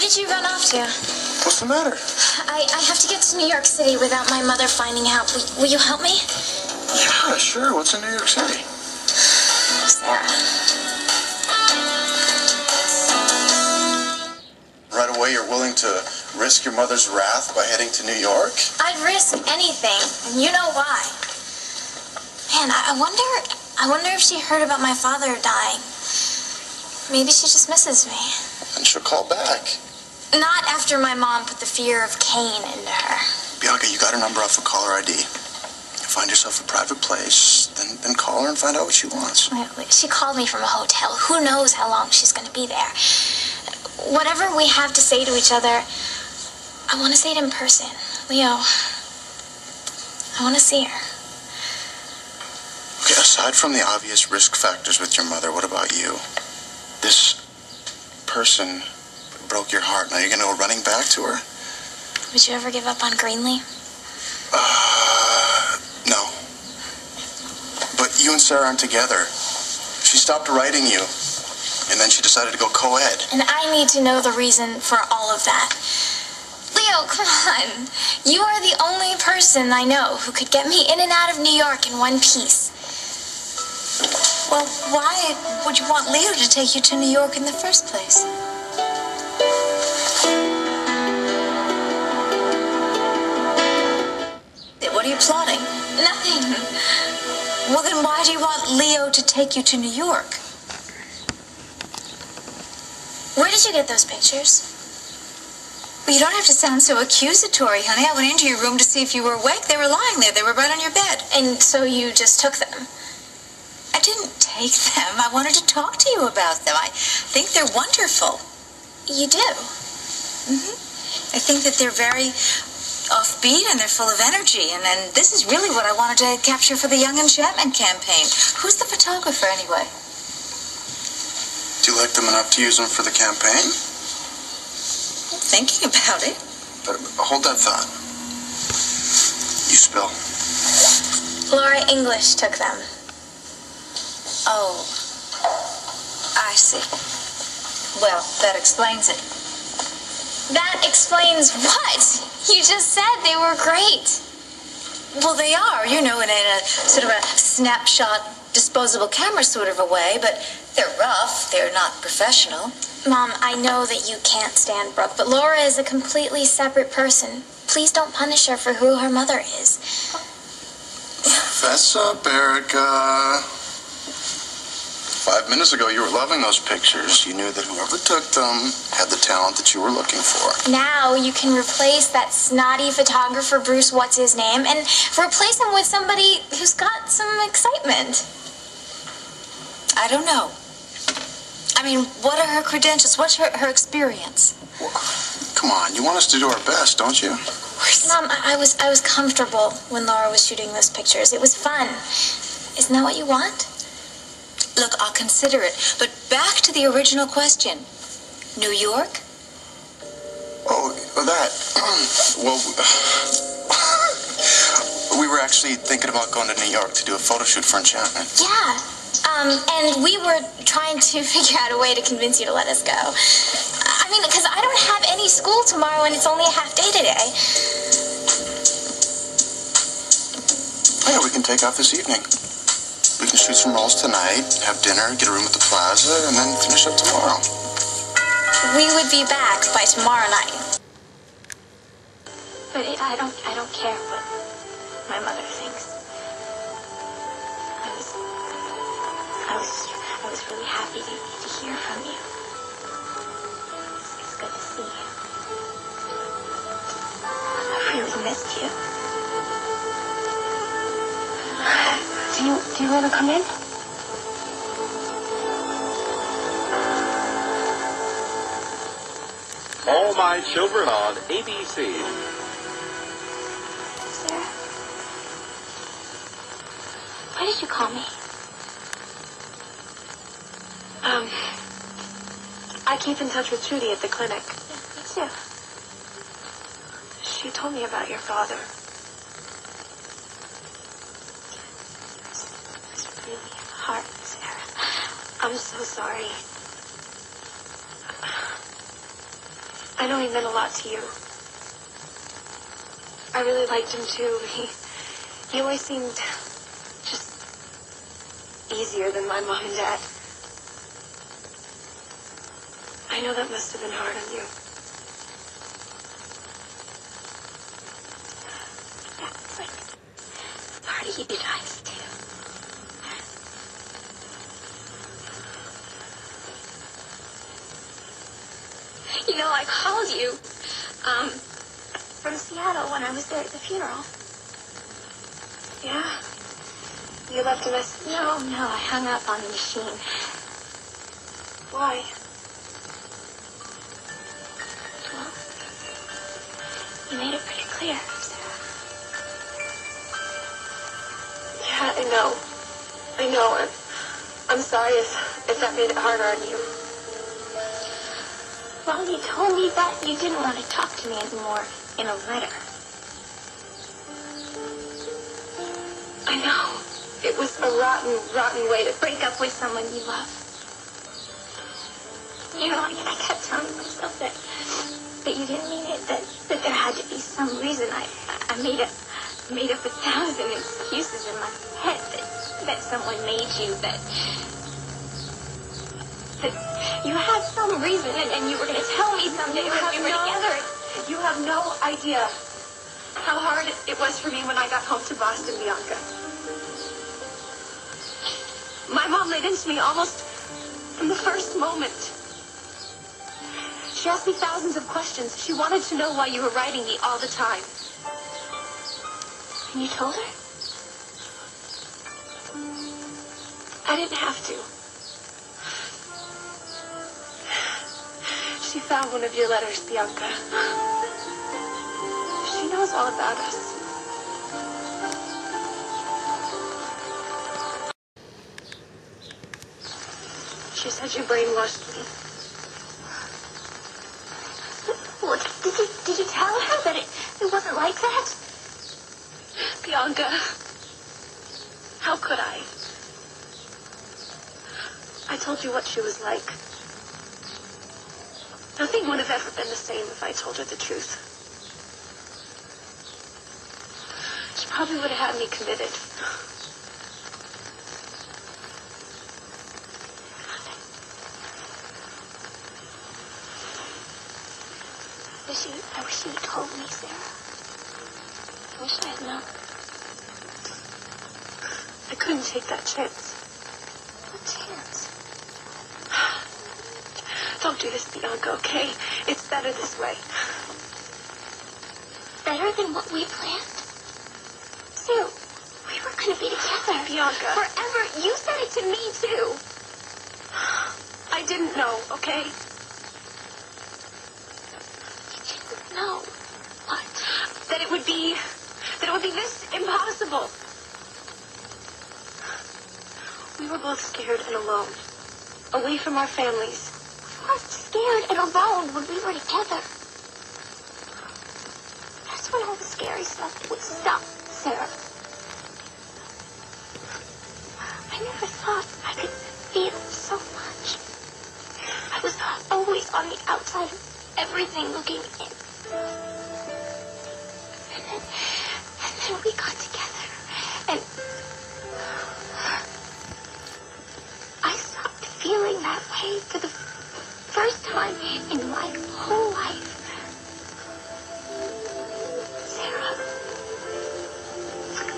did you run off to? What's the matter? I have to get to New York City without my mother finding out. Will you help me? Yeah, sure. What's in New York City? Sarah. Right away, you're willing to risk your mother's wrath by heading to New York? I'd risk anything, and you know why. Man, I wonder if she heard about my father dying. Maybe she just misses me. And she'll call back. Not after my mom put the fear of Cain into her. Bianca, you got her number off of caller ID. Find yourself a private place, then call her and find out what she wants. Wait. She called me from a hotel. Who knows how long she's going to be there. Whatever we have to say to each other, I want to say it in person. Leo, I want to see her. Okay, aside from the obvious risk factors with your mother, what about you? This person broke your heart. Now you're going to go running back to her? Would you ever give up on Greenlee? No. But you and Sarah aren't together. She stopped writing you, and then she decided to go co-ed. And I need to know the reason for all of that. Leo, come on. You are the only person I know who could get me in and out of New York in one piece. Well, why would you want Leo to take you to New York in the first place? What are you plotting? Nothing. Well, then why do you want Leo to take you to New York? Where did you get those pictures? Well, you don't have to sound so accusatory, honey. I went into your room to see if you were awake. They were lying there. They were right on your bed. And so you just took them? I didn't take them. I wanted to talk to you about them. I think they're wonderful. You do? I think that they're very offbeat and they're full of energy. And this is really what I wanted to capture for the Young Enchantment campaign. Who's the photographer, anyway? Do you like them enough to use them for the campaign? I'm thinking about it. But hold that thought. You spill. Laura English took them. Oh, I see. Well, that explains it. That explains what? You just said they were great. Well, they are, you know, in a sort of a snapshot, disposable camera sort of a way, but they're rough. They're not professional. Mom, I know that you can't stand Brooke, but Laura is a completely separate person. Please don't punish her for who her mother is. Fess up, Erica. 5 minutes ago, you were loving those pictures. You knew that whoever took them had the talent that you were looking for. Now you can replace that snotty photographer, Bruce What's-His-Name, and replace him with somebody who's got some excitement. I don't know. I mean, what are her credentials? What's her experience? Well, come on, you want us to do our best, don't you? Mom, I was comfortable when Laura was shooting those pictures. It was fun. Isn't that what you want? Look, I'll consider it. But back to the original question. New York? Oh, that. Well, we were actually thinking about going to New York to do a photo shoot for Enchantment. Yeah. And we were trying to figure out a way to convince you to let us go. I mean, because I don't have any school tomorrow and it's only a half day today. Oh, yeah, we can take off this evening. We can shoot some rolls tonight, have dinner, get a room at the plaza, and then finish up tomorrow. We would be back by tomorrow night. But I don't care what my mother thinks. I was really happy to hear from you. It's good to see you. I really missed you. Do you want to come in? All My Children on ABC. Sarah? Why did you call me? I keep in touch with Trudy at the clinic. Me too. She told me about your father. It's really hard, Sarah. I'm so sorry. I know he meant a lot to you. I really liked him too. He always seemed just easier than my mom and dad. I know that must have been hard on you. Yeah, it's like part of you guys too. You know, I called you, from Seattle when I was there at the funeral. Yeah? You left a message? No, I hung up on the machine. Why? Well, you made it pretty clear, Sarah. Yeah, I know. I'm sorry if that made it harder on you. Well, you told me that you didn't want to talk to me anymore in a letter. I know. It was a rotten way to Break up with someone you love. You know, I kept telling myself that you didn't mean it, that there had to be some reason. I made up 1,000 excuses in my head that someone made you, that you had some reason, and you were going to tell me someday when we were together. You have no idea how hard it was for me when I got home to Boston, Bianca. My mom laid into me almost from the first moment. She asked me thousands of questions. She wanted to know why you were writing me all the time. And you told her? I didn't have to. She found one of your letters, Bianca. She knows all about us. She said you brainwashed me. Well, did you tell her that it wasn't like that? Bianca, how could I? I told you what she was like. Nothing would have ever been the same if I told her the truth. She probably would have had me committed. I wish you had told me, Sarah. I wish I had known. I couldn't take that chance. What chance? Don't do this, Bianca, okay? It's better this way. Better than what we planned? Sue, we were going to be together. Bianca. Forever. You said it to me, too. I didn't know, okay? You didn't know. What? That it would be this impossible. We were both scared and alone. Away from our families. We weren't scared and alone when we were together. That's when all the scary stuff would stop, Sarah. I never thought I could feel so much. I was always on the outside of everything looking in. And then we got together, and I stopped feeling that way for the first time in my whole life. Sarah,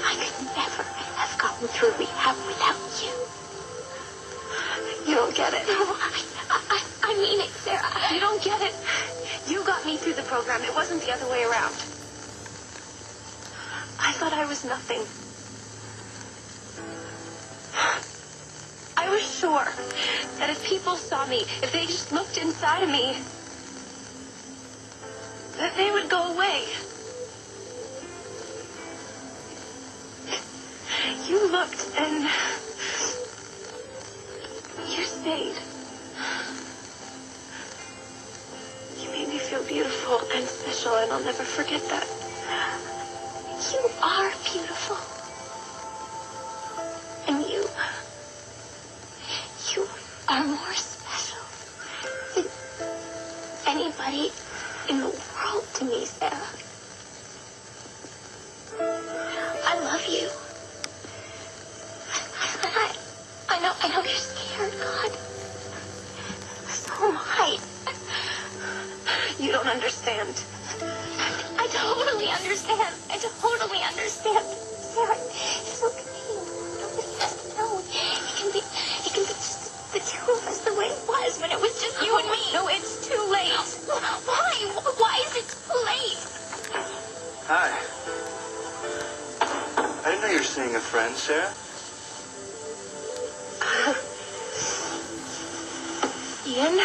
I could never have gotten through rehab without you. You don't get it. No, I mean it, Sarah. You don't get it. You got me through the program. It wasn't the other way around. I thought I was nothing. I was sure that if people saw me, if they just looked inside of me, that they would go away. You looked and you stayed. You made me feel beautiful and special, and I'll never forget that. You are beautiful. And you are more special than anybody in the world to me, Sarah. I love you. I know you're scared, God. So am I. You don't understand. I totally understand. Sarah, it's okay. Nobody has to know. It can be just the two of us the way it was when it was just you and me. No, it's too late. Why? Why is it too late? Hi. I didn't know you were seeing a friend, Sarah. Ian?